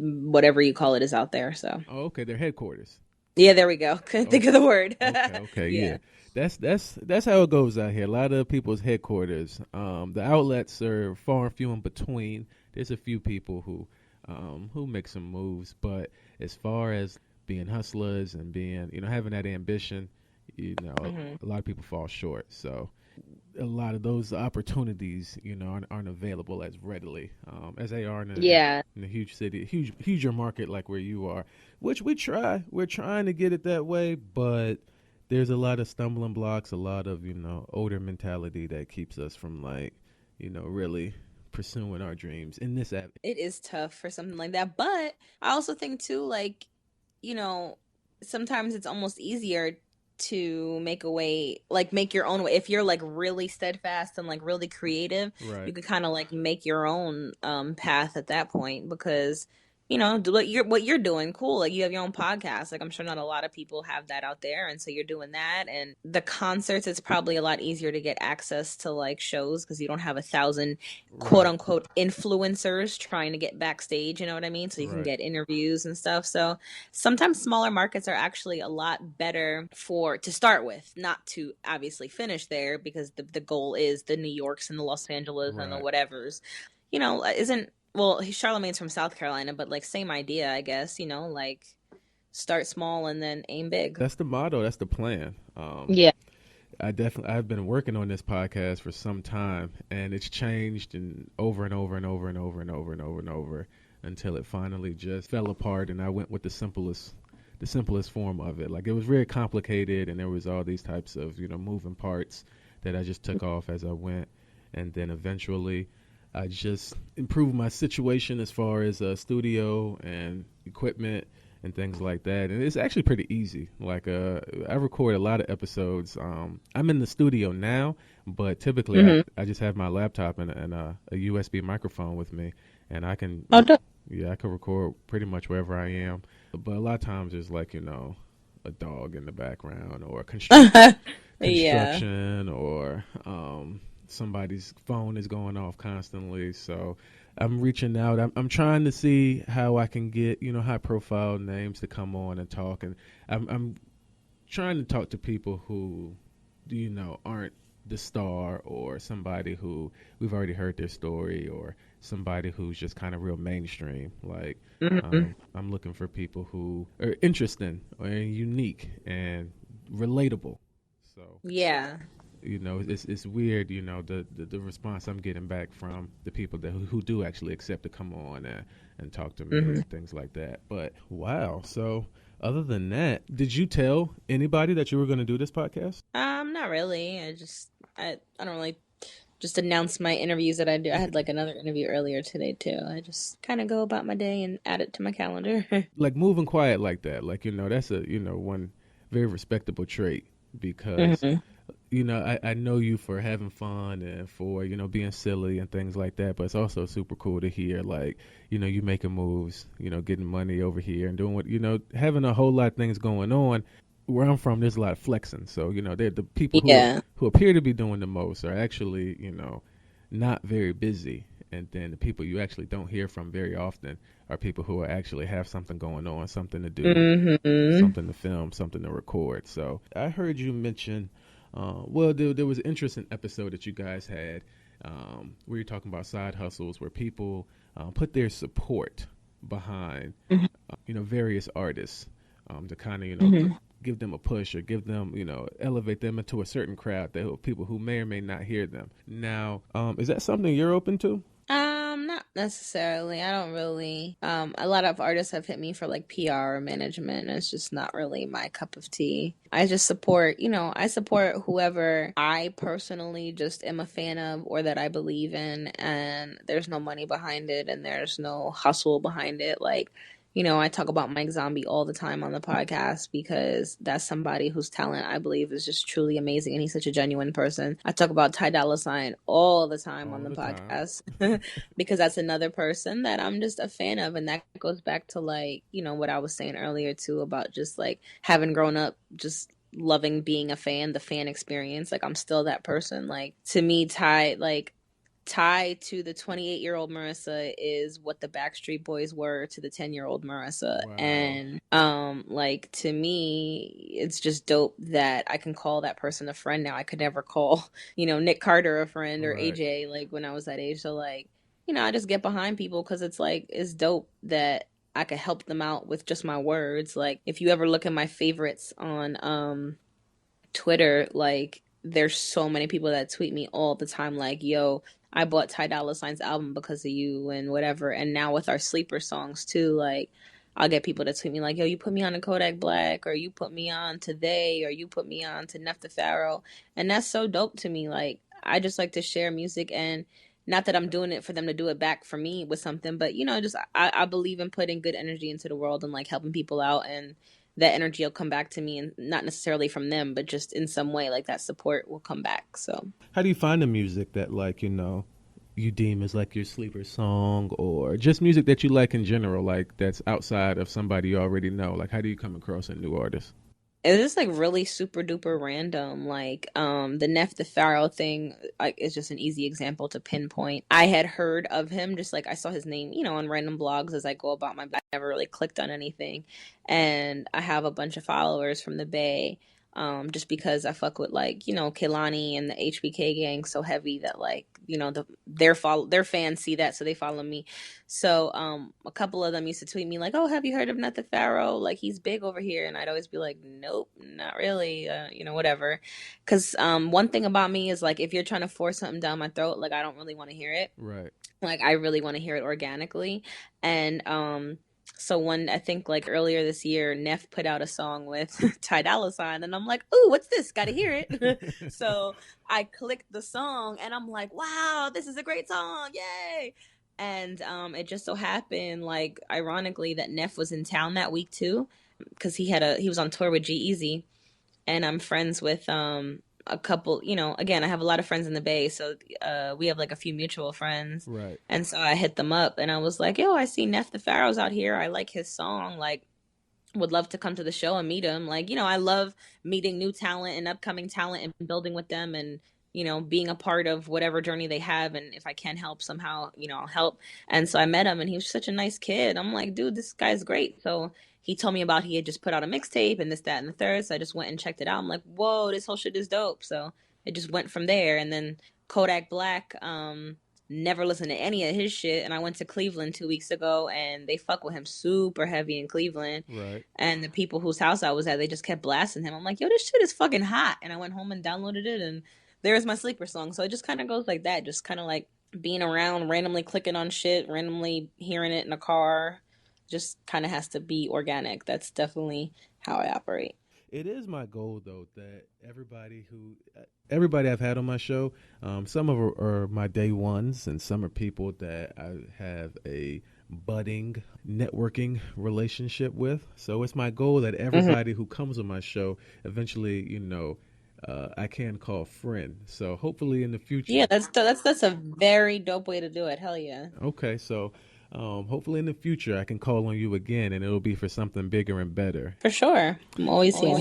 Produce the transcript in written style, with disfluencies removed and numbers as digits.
whatever you call it is out there. So Oh, okay, their headquarters. yeah, there we go. Couldn't think of the Okay. word. Okay, yeah. Yeah. That's how it goes out here. A lot of people's headquarters. The outlets are far and few in between. There's a few people who make some moves, but as far as being hustlers and being, having that ambition, Hmm. a lot of people fall short. So a lot of those opportunities, aren't available as readily as they are Yeah. in a huge city, huger market like where you are, which we try. We're trying to get it that way, but there's a lot of stumbling blocks, a lot of older mentality that keeps us from like, really pursuing our dreams in this avenue. It is tough for something like that. But I also think too, like, you know, sometimes it's almost easier to make a way, like make your own way. If you're like really steadfast and like really creative, you Right, could kind of like make your own path at that point because do what you're doing, cool. Like you have your own podcast. Like I'm sure not a lot of people have that out there, and so you're doing that. And the concerts, it's probably a lot easier to get access to like shows because you don't have 1,000 quote right, unquote influencers trying to get backstage, you know what I mean? So you can right. get interviews and stuff. So sometimes smaller markets are actually a lot better for to start with, not to obviously finish there because the goal is the New Yorks and the Los Angeles and the Right. whatevers. Isn't well, Charlemagne's from South Carolina, but like same idea, I guess, like start small and then aim big. That's the motto. That's the plan. Yeah. I've been working on this podcast for some time, and it's changed and over and over and over and over and over and over and over until it finally just fell apart, and I went with the simplest form of it. Like it was very complicated, and there was all these types of moving parts that I just took off as I went, and then eventually I just improved my situation as far as studio and equipment and things like that. And it's actually pretty easy. Like I record a lot of episodes. I'm in the studio now, but typically I, Mm-hmm. I just have my laptop and a USB microphone with me, and I can Oh, yeah, I can record pretty much wherever I am. But a lot of times there's like a dog in the background or yeah. construction or somebody's phone is going off constantly. So I'm reaching out. I'm trying to see how I can get high profile names to come on and talk, and I'm trying to talk to people who aren't the star or somebody who we've already heard their story or somebody who's just kind of real mainstream. Like Hmm. I'm looking for people who are interesting or unique and relatable. So Yeah. it's weird, the response I'm getting back from the people who do actually accept to come on and talk to me Hmm. and things like that. But wow, so other than that, did you tell anybody that you were going to do this podcast? Not really. I don't really just announce my interviews that I do. I had like another interview earlier today too. I just kind of go about my day and add it to my calendar. Like moving quiet like that, like that's a one very respectable trait because Hmm. I know you for having fun and for being silly and things like that, but it's also super cool to hear like you making moves, getting money over here and doing what having a whole lot of things going on. Where I'm from, there's a lot of flexing, so they're the people Yeah. who appear to be doing the most are actually not very busy, and then the people you actually don't hear from very often are people who are actually have something going on, something to do, Hmm. something to film, something to record. So I heard you mention, well, there was an interesting episode that you guys had where you're talking about side hustles where people put their support behind, various artists to kind of, Hmm. give them a push or give them, elevate them into a certain crowd that people who may or may not hear them. Now, is that something you're open to? Not necessarily. I don't really. A lot of artists have hit me for like PR or management, and it's just not really my cup of tea. I just support, I support whoever I personally just am a fan of or that I believe in, and there's no money behind it and there's no hustle behind it. Like, I talk about Mike Zombie all the time on the podcast because that's somebody whose talent I believe is just truly amazing and he's such a genuine person. I talk about Ty Dolla $ign all the time on All the the time. podcast because that's another person that I'm just a fan of. And that goes back to like, what I was saying earlier too about just like having grown up just loving being a fan, the fan experience. Like I'm still that person. Like to me, Ty, like tied to the 28-year-old Marissa is what the Backstreet Boys were to the 10-year-old Marissa. Wow. And like to me, it's just dope that I can call that person a friend now. I could never call, Nick Carter a friend or Right. AJ like when I was that age. So like, I just get behind people cuz it's like it's dope that I could help them out with just my words. Like if you ever look at my favorites on Twitter, like there's so many people that tweet me all the time, like, yo, I bought Ty Dolla Sign's album because of you and whatever. And now with our sleeper songs too, like I'll get people that tweet me like, yo, you put me on to Kodak Black, or you put me on to They, or you put me on to Nef the Pharaoh. And that's so dope to me. Like I just like to share music, and not that I'm doing it for them to do it back for me with something, but just I believe in putting good energy into the world and like helping people out, and that energy will come back to me, and not necessarily from them, but just in some way like that support will come back. So How do you find the music that, like, you deem as like your sleeper song, or just music that you like in general, like that's outside of somebody you already know? Like, how do you come across a new artist? it's just like really super duper random. Like the Neff the Pharaoh thing, like, is just an easy example to pinpoint. I had heard of him, just like I saw his name, on random blogs as I go about my, I never really clicked on anything. And I have a bunch of followers from the Bay, just because I fuck with, like, Kehlani and the HBK gang so heavy that, like, their fans see that, so they follow me. So a couple of them used to tweet me like, "Oh, have you heard of Nut the Pharaoh? Like he's big over here." And I'd always be like, "Nope, not really." Whatever. Because one thing about me is like if you're trying to force something down my throat, like I don't really want to hear it. Right. Like I really want to hear it organically. And so one, I think like earlier this year, Neff put out a song with Ty Dolla Sign, and I'm like, "Ooh, what's this? Got to hear it." So I clicked the song, and I'm like, "Wow, this is a great song! Yay!" And it just so happened, like ironically, that Neff was in town that week too, because he was on tour with G Easy, and I'm friends with a couple, again, I have a lot of friends in the Bay, so we have like a few mutual friends. Right. And so I hit them up and I was like, "Yo, I see Neff the Pharaoh's out here. I like his song. Like would love to come to the show and meet him." Like, I love meeting new talent and upcoming talent and building with them, and, being a part of whatever journey they have. And if I can help somehow, I'll help. And so I met him, and he was such a nice kid. I'm like, dude, this guy's great. So he told me about he had just put out a mixtape and this, that, and the third. So I just went and checked it out. I'm like, whoa, this whole shit is dope. So it just went from there. And then Kodak Black, never listened to any of his shit, and I went to Cleveland 2 weeks ago, and they fuck with him super heavy in Cleveland. Right. And the people whose house I was at, they just kept blasting him. I'm like, yo, this shit is fucking hot. And I went home and downloaded it, and there's my sleeper song. So it just kind of goes like that, just kind of like being around, randomly clicking on shit, randomly hearing it in a car. Just kind of has to be organic. That's definitely how I operate. It is my goal, though, that everybody I've had on my show, some of are my day ones, and some are people that I have a budding networking relationship with. So it's my goal that Hmm. everybody who comes on my show eventually, I can call friend. So hopefully in the Yeah, future. that's a very dope way to do it. Hell yeah. Okay, so hopefully in the future I can call on you again, and it'll be for something bigger and better. For sure. I'm always here.